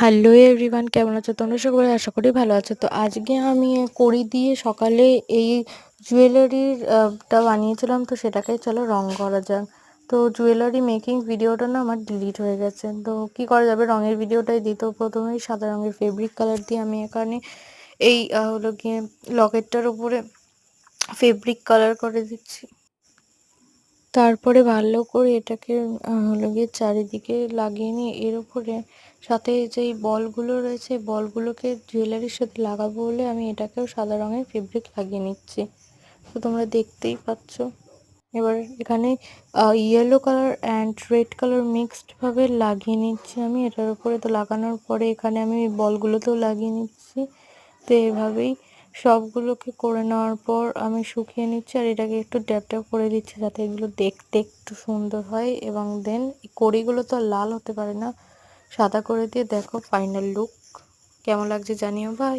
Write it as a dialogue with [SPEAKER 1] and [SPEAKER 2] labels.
[SPEAKER 1] Hello everyone, কেমন আছো তোমরা সকলে? আশা করি ভালো আছো। তো আজকে আমি কড়ি দিয়ে সকালে এই জুয়েলারির টা বানিয়েছিলাম, তো সেটাকে চলো রং করা যাক। তো জুয়েলারি মেকিং ভিডিওটা না আমার ডিলিট হয়ে গেছে, তো কি করা যাবে, রঙের ভিডিওটাই দিই। তো প্রথমেই সাদা রঙের ফেব্রিক কালার দিয়ে আমি এখানে এই হলো গিয়ে লকেটটার উপরে ফেব্রিক কালার করে দিচ্ছি। তারপরে ভালো করে এটাকে হলো গিয়ে চারিদিকে লাগিয়ে নিয়ে এর উপরে সাথে যেই বলগুলো রয়েছে বলগুলোকে জুয়েলারির সাথে লাগাবো বলে আমি এটাকেও সাদা রঙের ফেব্রিক লাগিয়ে নিচ্ছি। তো তোমরা দেখতেই পাচ্ছ। এবার এখানে yellow colour and red colour mixed ভাবে লাগিয়ে নিচ্ছি আমি এটার উপরে। তো লাগানোর পরে এখানে আমি বলগুলোতেও লাগিয়ে নিচ্ছি। তো এভাবেই সবগুলোকে করে নেওয়ার পর আমি শুকিয়ে নিচ্ছি আর এটাকে একটু ড্যাব ড্যাব করে দিচ্ছি যাতে এগুলো দেখতে একটু সুন্দর হয়। এবং দেন কড়িগুলো তো আর লাল হতে পারে না, সাদা করে দিয়ে দেখো ফাইনাল লুক কেমন লাগছে জানিও। বাই।